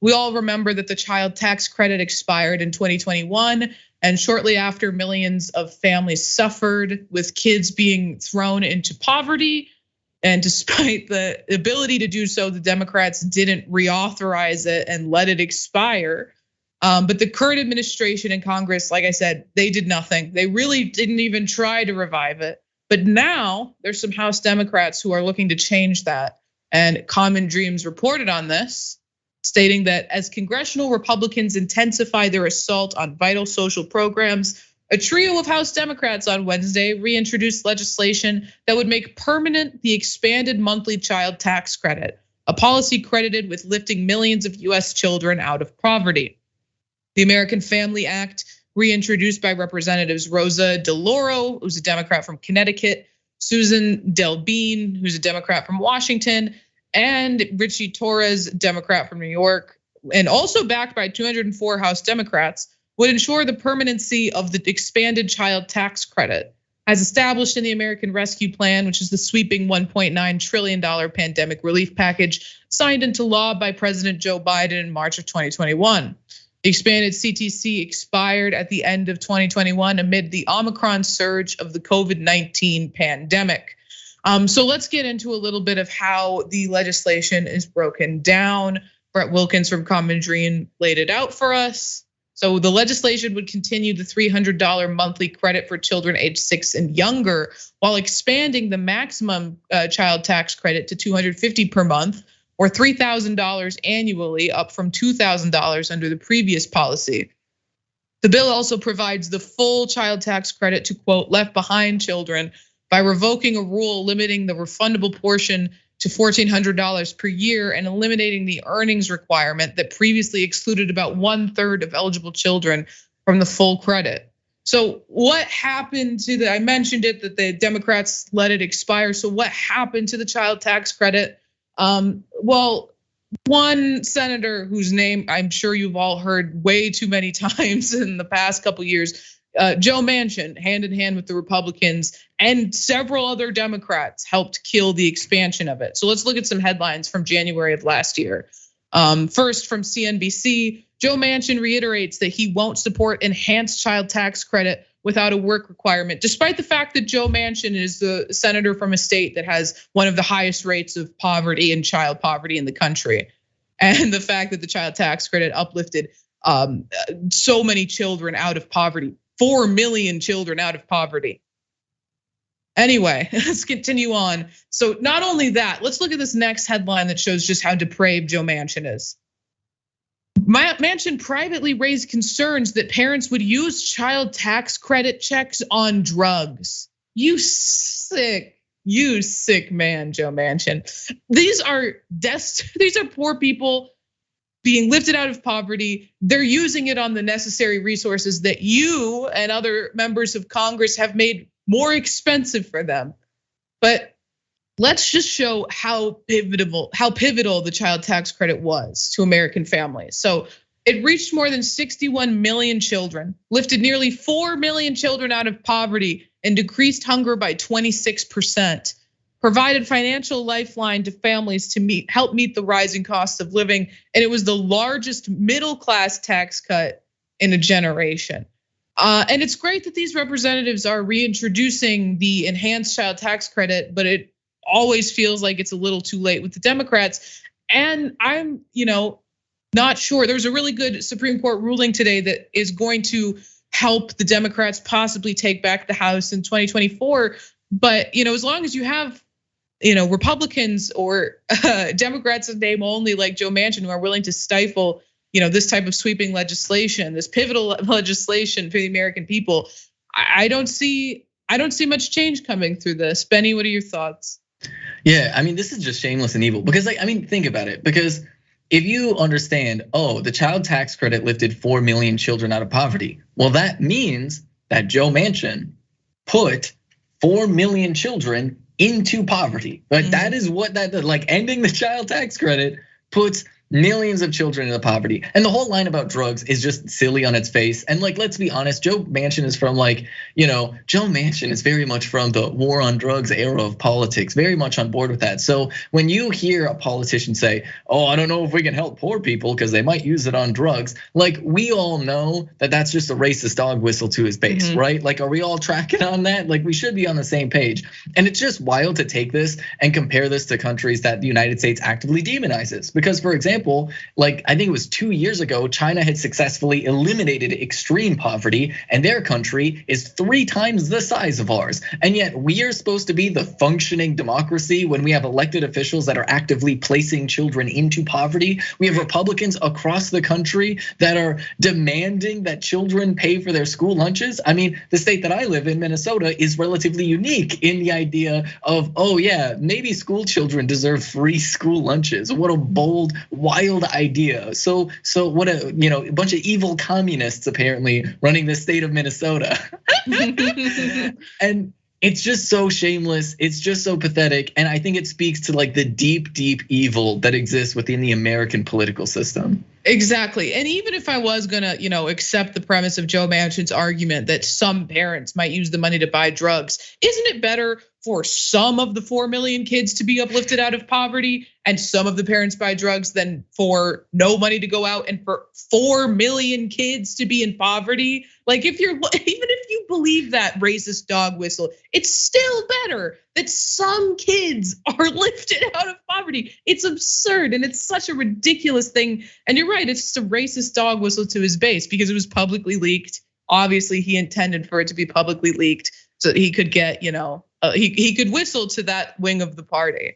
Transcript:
We all remember that the child tax credit expired in 2021, and shortly after, millions of families suffered with kids being thrown into poverty. And despite the ability to do so, the Democrats didn't reauthorize it and let it expire. But the current administration and Congress, like I said, they did nothing. They really didn't even try to revive it. But now there's some House Democrats who are looking to change that. And Common Dreams reported on this, stating that as congressional Republicans intensify their assault on vital social programs, a trio of House Democrats on Wednesday reintroduced legislation that would make permanent the expanded monthly child tax credit, a policy credited with lifting millions of US children out of poverty. The American Family Act, reintroduced by Representatives Rosa DeLauro, who's a Democrat from Connecticut, Suzan DelBene, who's a Democrat from Washington, and Ritchie Torres, Democrat from New York, and also backed by 204 House Democrats, would ensure the permanency of the expanded child tax credit, as established in the American Rescue Plan, which is the sweeping $1.9 trillion pandemic relief package signed into law by President Joe Biden in March of 2021. The expanded CTC expired at the end of 2021 amid the Omicron surge of the COVID-19 pandemic. So let's get into a little bit of how the legislation is broken down. Brett Wilkins from Common Dream laid it out for us. So the legislation would continue the $300 monthly credit for children aged 6 and younger, while expanding the maximum child tax credit to $250 per month, or $3,000 annually, up from $2,000 under the previous policy. The bill also provides the full child tax credit to, quote, left behind children by revoking a rule limiting the refundable portion to $1,400 per year and eliminating the earnings requirement that previously excluded about 1/3 of eligible children from the full credit. So what happened to I mentioned it, that the Democrats let it expire. So what happened to the child tax credit? Well, one senator whose name I'm sure you've all heard way too many times in the past couple years, Joe Manchin, hand in hand with the Republicans and several other Democrats, helped kill the expansion of it. So let's look at some headlines from January of last year. First, from CNBC, Joe Manchin reiterates that he won't support enhanced child tax credit without a work requirement, despite the fact that Joe Manchin is the senator from a state that has one of the highest rates of poverty and child poverty in the country. And the fact that the child tax credit uplifted so many children out of poverty, 4 million children out of poverty. Anyway, let's continue on. So not only that, let's look at this next headline that shows just how depraved Joe Manchin is. Manchin privately raised concerns that parents would use child tax credit checks on drugs. You sick man, Joe Manchin. These are poor people being lifted out of poverty. They're using it on the necessary resources that you and other members of Congress have made more expensive for them. But let's just show how pivotal the child tax credit was to American families. So it reached more than 61 million children, lifted nearly 4 million children out of poverty, and decreased hunger by 26%. Provided financial lifeline to families to help meet the rising costs of living, and it was the largest middle-class tax cut in a generation. And it's great that these representatives are reintroducing the enhanced child tax credit, but it always feels like it's a little too late with the Democrats. And I'm, not sure. There was a really good Supreme Court ruling today that is going to help the Democrats possibly take back the House in 2024. But as long as you have Republicans or Democrats in name only like Joe Manchin who are willing to stifle this type of sweeping legislation, this pivotal legislation for the American people, I don't see much change coming through this. Bennie, what are your thoughts? Yeah, I mean, this is just shameless and evil because think about it. Because if you understand, the child tax credit lifted 4 million children out of poverty. Well, that means that Joe Manchin put 4 million children into poverty. Right? That is what ending the child tax credit puts Millions of children into poverty. And the whole line about drugs is just silly on its face. And like, let's be honest, Joe Manchin is from like, Joe Manchin is very much from the war on drugs era of politics, very much on board with that. So when you hear a politician say, oh, I don't know if we can help poor people because they might use it on drugs. Like, we all know that that's just a racist dog whistle to his base, right? Like, are we all tracking on that? Like, we should be on the same page. And it's just wild to take this and compare this to countries that the United States actively demonizes. Because for example, like I think it was 2 years ago, China had successfully eliminated extreme poverty, and their country is 3 times the size of ours. And yet we are supposed to be the functioning democracy when we have elected officials that are actively placing children into poverty. We have Republicans across the country that are demanding that children pay for their school lunches. I mean, the state that I live in, Minnesota, is relatively unique in the idea of, oh yeah, maybe school children deserve free school lunches. What a bold, wild idea. So what a bunch of evil communists apparently running the state of Minnesota. And it's just so shameless. It's just so pathetic. And I think it speaks to like the deep, deep evil that exists within the American political system. Exactly. And even if I was gonna, accept the premise of Joe Manchin's argument that some parents might use the money to buy drugs, isn't it better for some of the 4 million kids to be uplifted out of poverty and some of the parents buy drugs than for no money to go out and for 4 million kids to be in poverty? Like even if you believe that racist dog whistle, it's still better that some kids are lifted out of poverty. It's absurd and it's such a ridiculous thing. And you're right, it's just a racist dog whistle to his base because it was publicly leaked. Obviously, he intended for it to be publicly leaked so that he could get, he could whistle to that wing of the party.